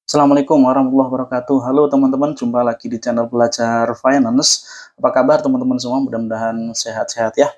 Assalamualaikum warahmatullahi wabarakatuh. Halo teman-teman, jumpa lagi di channel Belajar Finance. Apa kabar teman-teman semua? Mudah-mudahan sehat-sehat ya.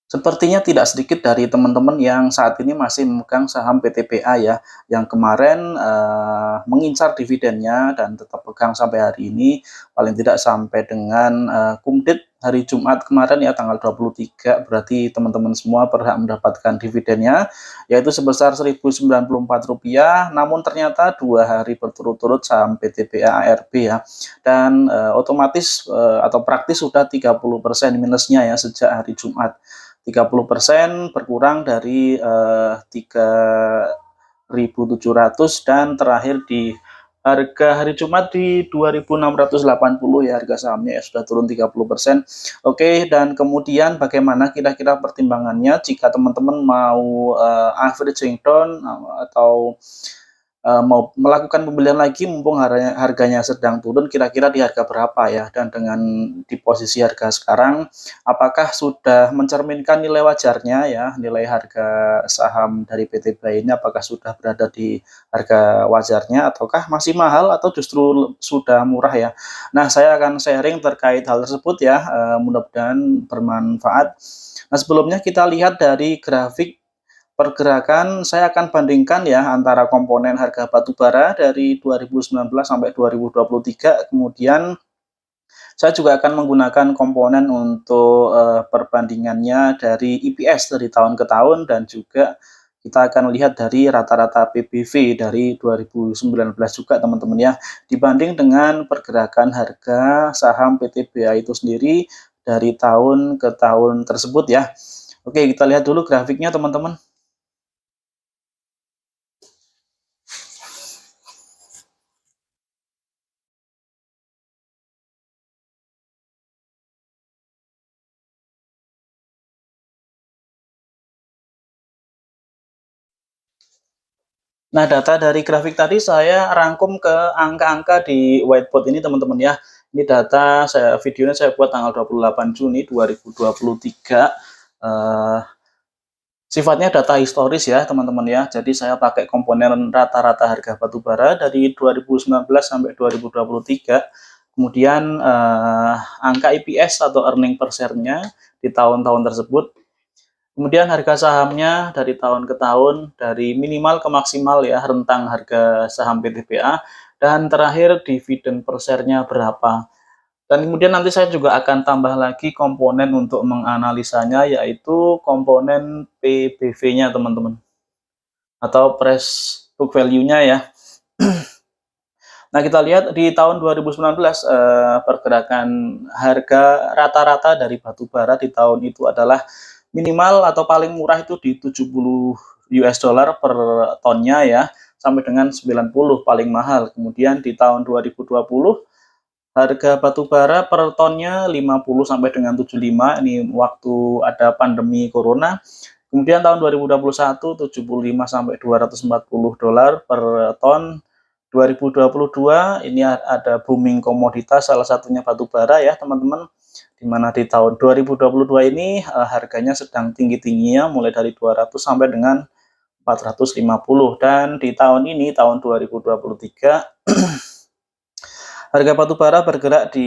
Sepertinya tidak sedikit dari teman-teman yang saat ini masih memegang saham PTBA ya, yang kemarin mengincar dividennya dan tetap pegang sampai hari ini, paling tidak sampai dengan kumdit hari Jumat kemarin ya, tanggal 23, berarti teman-teman semua berhak mendapatkan dividennya, yaitu sebesar Rp1.094, namun ternyata 2 hari berturut-turut saham PTBA ARB ya, dan otomatis atau praktis sudah 30% minusnya ya sejak hari Jumat. 30% berkurang dari 3.700 dan terakhir di harga hari Jumat di 2.680 ya harga sahamnya ya sudah turun 30%. Oke, dan kemudian bagaimana kira-kira pertimbangannya jika teman-teman mau averaging down atau mau melakukan pembelian lagi mumpung harganya sedang turun, kira-kira di harga berapa ya? Dan dengan di posisi harga sekarang, apakah sudah mencerminkan nilai wajarnya ya, nilai harga saham dari PT BAI ini apakah sudah berada di harga wajarnya ataukah masih mahal atau justru sudah murah ya? Nah, saya akan sharing terkait hal tersebut ya, mudah-mudahan bermanfaat. Nah, sebelumnya kita lihat dari grafik pergerakan, saya akan bandingkan ya antara komponen harga batu bara dari 2019 sampai 2023, kemudian saya juga akan menggunakan komponen untuk perbandingannya dari EPS dari tahun ke tahun, dan juga kita akan lihat dari rata-rata PBV dari 2019 juga teman-teman ya, dibanding dengan pergerakan harga saham PTBA itu sendiri dari tahun ke tahun tersebut ya. Oke, kita lihat dulu grafiknya teman-teman. Nah, data dari grafik tadi saya rangkum ke angka-angka di whiteboard ini teman-teman ya. Ini data videonya saya buat tanggal 28 Juni 2023. Sifatnya data historis ya teman-teman ya. Jadi saya pakai komponen rata-rata harga batu bara dari 2019 sampai 2023. Kemudian angka EPS atau earning per share-nya di tahun-tahun tersebut. Kemudian harga sahamnya dari tahun ke tahun, dari minimal ke maksimal ya, rentang harga saham PTBA, dan terakhir dividen per share-nya berapa. Dan kemudian nanti saya juga akan tambah lagi komponen untuk menganalisanya, yaitu komponen PBV-nya teman-teman, atau price book value-nya ya. Nah, kita lihat di tahun 2019 pergerakan harga rata-rata dari batu bara di tahun itu adalah minimal atau paling murah itu di 70 US dollar per tonnya ya, sampai dengan 90 paling mahal. Kemudian di tahun 2020 harga batu bara per tonnya 50 sampai dengan 75, ini waktu ada pandemi corona. Kemudian tahun 2021 75 sampai 240 dolar per ton. 2022 ini ada booming komoditas, salah satunya batu bara ya teman-teman, di mana di tahun 2022 ini harganya sedang tinggi-tingginya mulai dari 200 sampai dengan 450, dan di tahun ini tahun 2023 harga batu bara bergerak di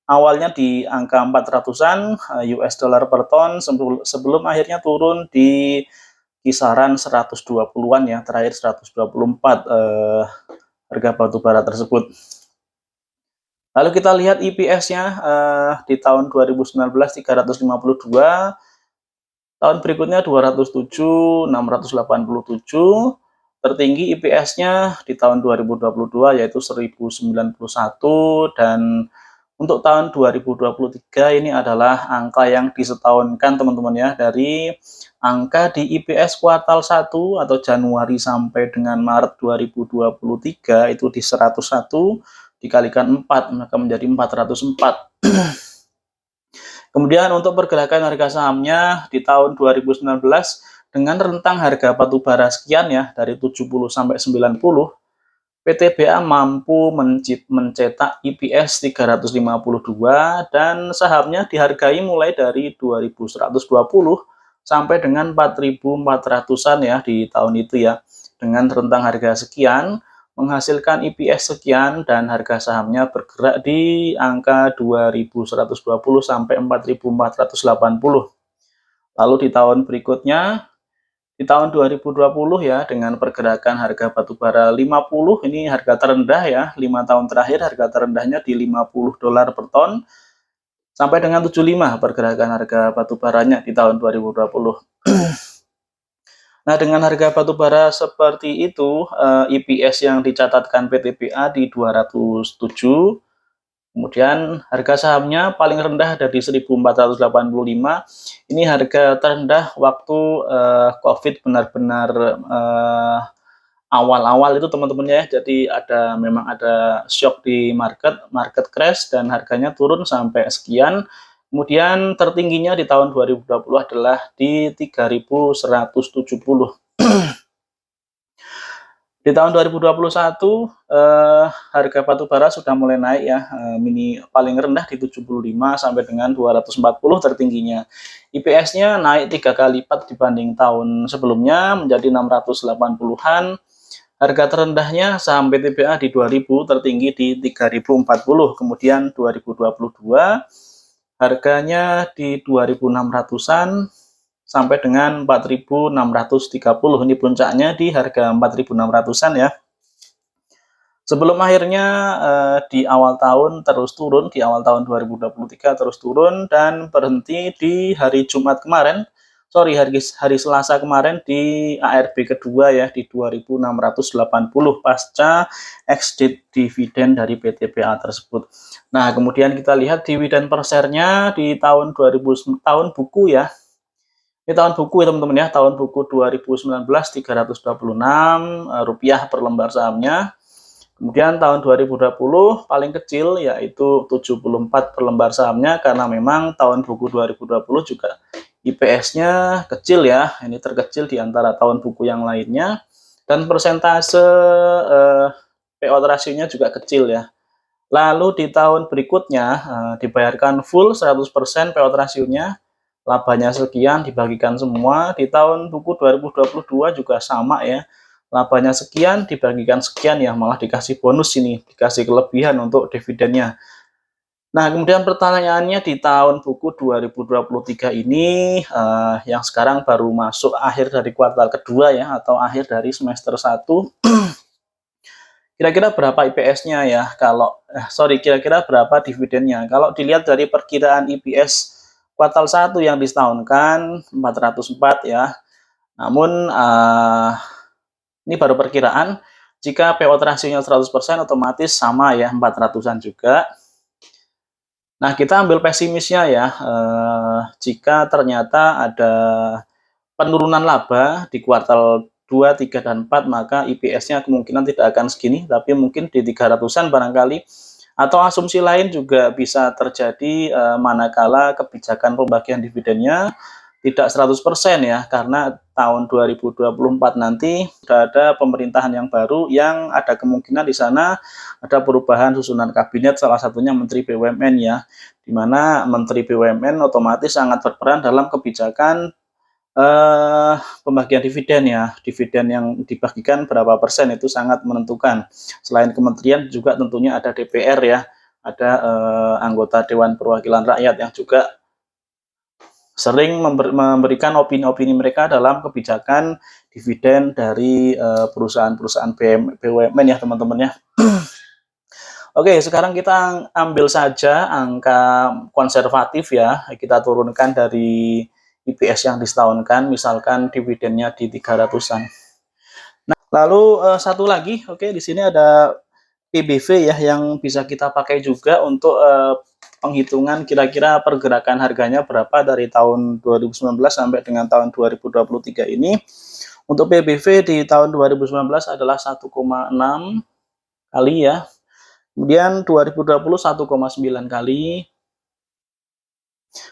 awalnya di angka 400-an US dollar per ton sebelum akhirnya turun di kisaran 120-an ya, terakhir 124 harga batu bara tersebut. Lalu kita lihat EPS-nya di tahun 2019 352, tahun berikutnya 207, 687, tertinggi EPS-nya di tahun 2022 yaitu 1091, dan untuk tahun 2023 ini adalah angka yang disetahunkan teman-teman ya, dari angka di EPS kuartal 1 atau Januari sampai dengan Maret 2023 itu di 101 dikalikan 4 maka menjadi 404. Kemudian untuk pergerakan harga sahamnya di tahun 2019 dengan rentang harga batu bara sekian ya, dari 70 sampai 90, PTBA mampu mencetak EPS 352 dan sahamnya dihargai mulai dari 2.120 sampai dengan 4.400-an ya di tahun itu ya. Dengan rentang harga sekian, menghasilkan EPS sekian dan harga sahamnya bergerak di angka 2.120 sampai 4.480. Lalu di tahun berikutnya, di tahun 2020 ya, dengan pergerakan harga batubara 50, ini harga terendah ya, 5 tahun terakhir harga terendahnya di $50 per ton, sampai dengan 75 pergerakan harga batubaranya di tahun 2020. Nah, dengan harga batubara seperti itu, EPS yang dicatatkan PTBA di 207, kemudian harga sahamnya paling rendah ada di 1.485. Ini harga terendah waktu COVID benar-benar awal-awal itu teman-teman ya. Jadi memang ada shock di market crash dan harganya turun sampai sekian. Kemudian tertingginya di tahun 2020 adalah di 3.170. Di tahun 2021 harga batubara sudah mulai naik ya, paling rendah di 75 sampai dengan 240 tertingginya. IPS-nya naik 3 kali lipat dibanding tahun sebelumnya menjadi 680-an. Harga terendahnya saham PTBA di 2000, tertinggi di 3040. Kemudian 2022 harganya di 2600-an sampai dengan 4.630. Ini puncaknya di harga 4.600-an ya. Sebelum akhirnya di awal tahun terus turun, di awal tahun 2023 terus turun dan berhenti di hari Jumat kemarin, hari Selasa kemarin di ARB kedua ya, di 2.680 pasca ex dividen dari PTBA tersebut. Nah, kemudian kita lihat dividen per share-nya di tahun 2000, tahun buku ya. Ini tahun buku ya teman-teman ya, tahun buku 2019 Rp326 per lembar sahamnya. Kemudian tahun 2020 paling kecil yaitu 74 per lembar sahamnya, karena memang tahun buku 2020 juga IPS-nya kecil ya, ini terkecil di antara tahun buku yang lainnya, dan persentase payout ratio-nya juga kecil ya. Lalu di tahun berikutnya dibayarkan full 100% payout ratio-nya, labanya sekian dibagikan semua. Di tahun buku 2022 juga sama ya, labanya sekian dibagikan sekian ya, malah dikasih bonus ini, dikasih kelebihan untuk dividennya. Nah, kemudian pertanyaannya di tahun buku 2023 ini yang sekarang baru masuk akhir dari kuartal kedua ya, atau akhir dari semester 1, kira-kira berapa IPS-nya ya? Kira-kira berapa dividennya? Kalau dilihat dari perkiraan IPS kuartal 1 yang disetahunkan 404 ya. Namun ini baru perkiraan. Jika payout ratio-nya 100% otomatis sama ya, 400-an juga. Nah, kita ambil pesimisnya ya. Jika ternyata ada penurunan laba di kuartal 2, 3, dan 4, maka IPS-nya kemungkinan tidak akan segini, tapi mungkin di 300-an barangkali. Atau asumsi lain juga bisa terjadi manakala kebijakan pembagian dividennya tidak 100% ya, karena tahun 2024 nanti sudah ada pemerintahan yang baru yang ada kemungkinan di sana ada perubahan susunan kabinet, salah satunya Menteri BUMN ya, di mana Menteri BUMN otomatis sangat berperan dalam kebijakan pembagian dividen ya. Dividen yang dibagikan berapa persen itu sangat menentukan. Selain kementerian juga tentunya ada DPR ya, ada anggota Dewan Perwakilan Rakyat yang juga sering memberikan opini-opini mereka dalam kebijakan dividen dari perusahaan-perusahaan BUMN ya teman-teman ya. Oke, sekarang kita ambil saja angka konservatif ya, kita turunkan dari IPS yang disetahunkan, misalkan dividennya di 300-an. Nah, lalu satu lagi, oke, di sini ada PBV ya, yang bisa kita pakai juga untuk penghitungan kira-kira pergerakan harganya berapa dari tahun 2019 sampai dengan tahun 2023 ini. Untuk PBV di tahun 2019 adalah 1,6 kali ya. Kemudian 2020 1,9 kali.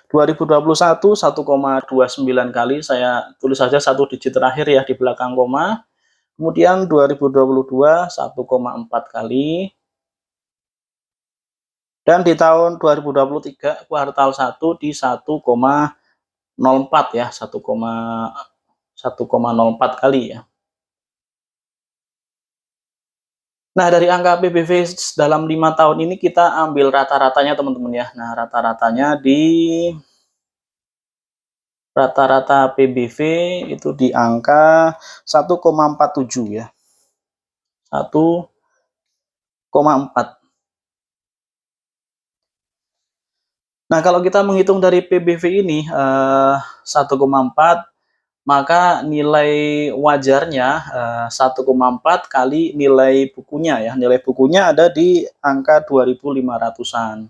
2021 1,29 kali, saya tulis saja satu digit terakhir ya di belakang koma. Kemudian 2022 1,4 kali. Dan di tahun 2023 kuartal 1 di 1,04 ya, 1,04 kali ya. Nah, dari angka PBV dalam 5 tahun ini kita ambil rata-ratanya teman-teman ya. Nah, rata-rata PBV itu di angka 1,47 ya. 1,4. Nah, kalau kita menghitung dari PBV ini 1,4, maka nilai wajarnya 1,4 kali nilai bukunya ya. Nilai bukunya ada di angka 2.500-an.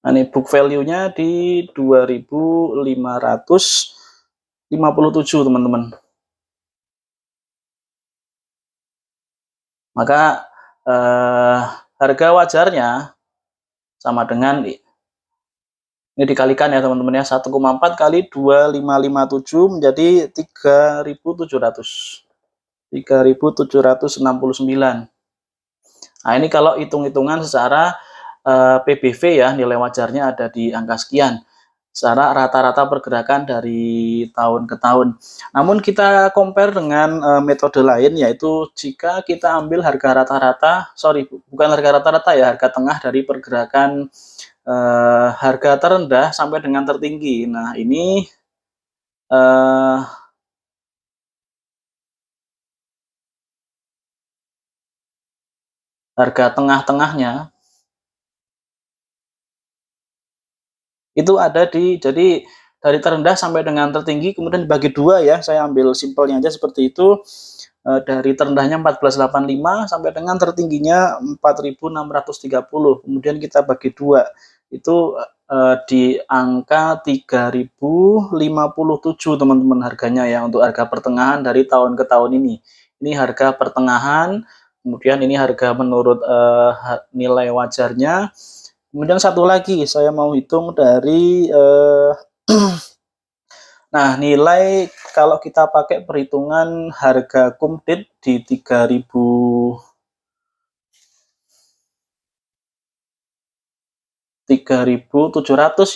Nah, ini book value-nya di 2.557 teman-teman. Maka harga wajarnya sama dengan ini dikalikan ya teman-teman ya, 1,4 kali 2.557 menjadi 3.769. Nah, ini kalau hitung-hitungan secara PBV ya, nilai wajarnya ada di angka sekian. Secara rata-rata pergerakan dari tahun ke tahun. Namun kita compare dengan metode lain, yaitu jika kita ambil harga rata-rata, bukan harga rata-rata ya, harga tengah dari pergerakan harga terendah sampai dengan tertinggi. Nah, ini harga tengah-tengahnya itu ada jadi dari terendah sampai dengan tertinggi kemudian dibagi dua ya, saya ambil simpelnya aja seperti itu. Dari terendahnya 1485 sampai dengan tertingginya 4630, kemudian kita bagi dua, itu di angka 3057 teman-teman harganya ya, untuk harga pertengahan dari tahun ke tahun ini. Ini harga pertengahan, kemudian ini harga menurut nilai wajarnya. Kemudian satu lagi saya mau hitung dari nah, nilai kalau kita pakai perhitungan harga kumdit di 3.700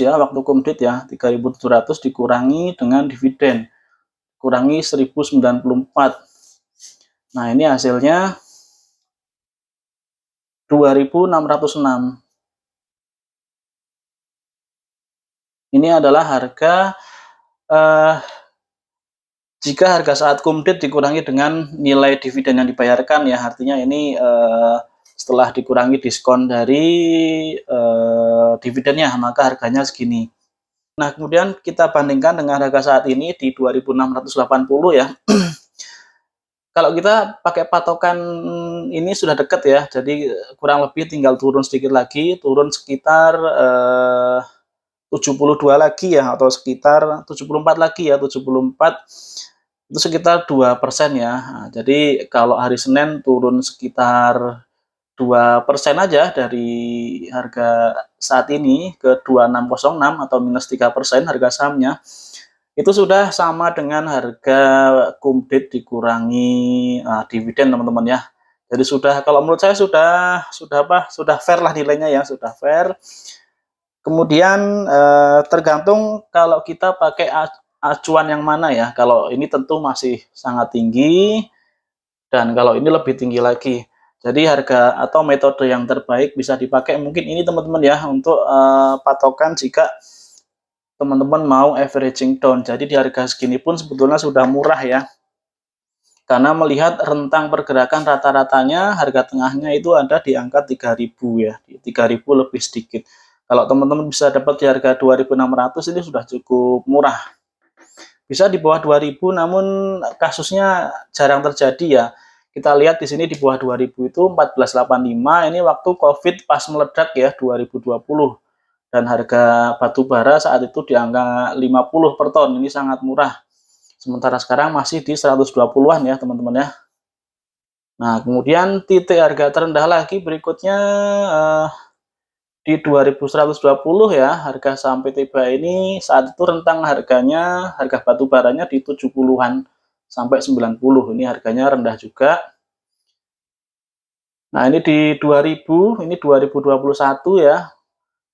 ya, waktu kumdit ya, 3.700 dikurangi dengan dividen, kurangi 1.094. Nah, ini hasilnya 2.606. Ini adalah harga jika harga saat kumdit dikurangi dengan nilai dividen yang dibayarkan ya, artinya ini setelah dikurangi diskon dari dividennya, maka harganya segini. Nah, kemudian kita bandingkan dengan harga saat ini di 2.680 ya. Kalau kita pakai patokan ini sudah dekat ya, jadi kurang lebih tinggal turun sedikit lagi, turun sekitar 72 lagi ya, atau sekitar 74 lagi ya, 74 itu sekitar 2% ya. Nah, jadi kalau hari Senin turun sekitar 2% aja dari harga saat ini ke 2606 atau minus 3% harga sahamnya, itu sudah sama dengan harga kumdit dikurangi dividen teman-teman ya. Jadi sudah, kalau menurut saya sudah fair lah nilainya ya, sudah fair. Kemudian tergantung kalau kita pakai acuan yang mana ya. Kalau ini tentu masih sangat tinggi, dan kalau ini lebih tinggi lagi. Jadi harga atau metode yang terbaik bisa dipakai mungkin ini teman-teman ya, untuk patokan jika teman-teman mau averaging down. Jadi di harga segini pun sebetulnya sudah murah ya. Karena melihat rentang pergerakan rata-ratanya, harga tengahnya itu ada di angka 3.000 ya, di 3.000 lebih sedikit. Kalau teman-teman bisa dapat di harga 2.600 ini sudah cukup murah. Bisa di bawah 2.000, namun kasusnya jarang terjadi ya. Kita lihat di sini di bawah 2.000 itu 1485, ini waktu Covid pas meledak ya, 2020. Dan harga batu bara saat itu di angka 50 per ton, ini sangat murah. Sementara sekarang masih di 120-an ya teman-teman ya. Nah, kemudian titik harga terendah lagi berikutnya di 2120 ya, harga saham PT-BA ini saat itu rentang harganya, harga batu baranya di 70-an sampai 90. Ini harganya rendah juga. Nah, ini di 2000, ini 2021 ya.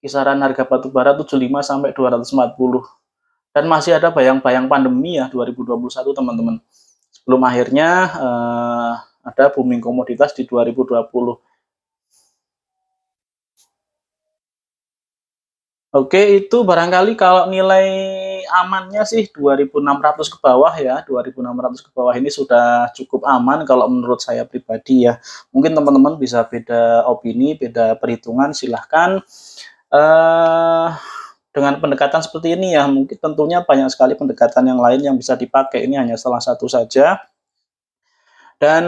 kisaran harga batu bara 75 sampai 240. Dan masih ada bayang-bayang pandemi ya 2021 teman-teman. Sebelum akhirnya ada booming komoditas di 2020. Oke, itu barangkali kalau nilai amannya sih 2.600 ke bawah ya, 2.600 ke bawah ini sudah cukup aman kalau menurut saya pribadi ya. Mungkin teman-teman bisa beda opini, beda perhitungan, silahkan. Eh, dengan pendekatan seperti ini ya, mungkin tentunya banyak sekali pendekatan yang lain yang bisa dipakai, ini hanya salah satu saja. Dan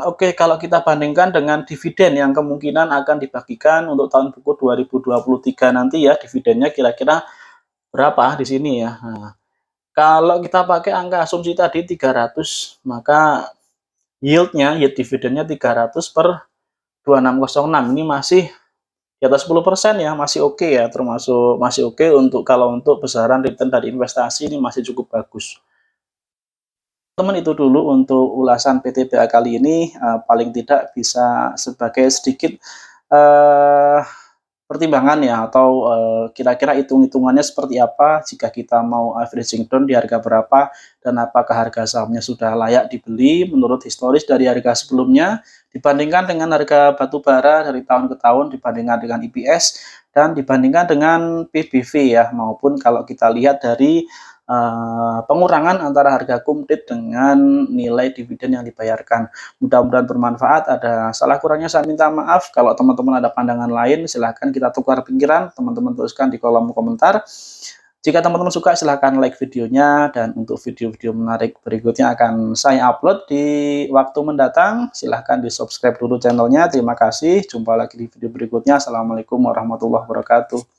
oke, kalau kita bandingkan dengan dividen yang kemungkinan akan dibagikan untuk tahun buku 2023 nanti ya, dividennya kira-kira berapa di sini ya. Nah, kalau kita pakai angka asumsi tadi 300, maka yield dividennya 300 per 2606. Ini masih di atas 10% ya, masih oke ya, termasuk masih oke untuk kalau untuk besaran return dari investasi ini masih cukup bagus. Teman, itu dulu untuk ulasan PTBA kali ini, paling tidak bisa sebagai sedikit eh, pertimbangan ya, atau kira-kira hitung-hitungannya seperti apa jika kita mau averaging down di harga berapa, dan apakah harga sahamnya sudah layak dibeli menurut historis dari harga sebelumnya, dibandingkan dengan harga batu bara dari tahun ke tahun, dibandingkan dengan EPS, dan dibandingkan dengan PBV ya, maupun kalau kita lihat dari pengurangan antara harga kumdit dengan nilai dividen yang dibayarkan. Mudah-mudahan bermanfaat. Ada salah kurangnya saya minta maaf. Kalau teman-teman ada pandangan lain, silahkan kita tukar pikiran. Teman-teman tuliskan di kolom komentar. Jika teman-teman suka, silahkan like videonya. Dan untuk video-video menarik berikutnya akan saya upload di waktu mendatang. Silahkan di subscribe dulu channelnya. Terima kasih. Jumpa lagi di video berikutnya. Assalamualaikum warahmatullahi wabarakatuh.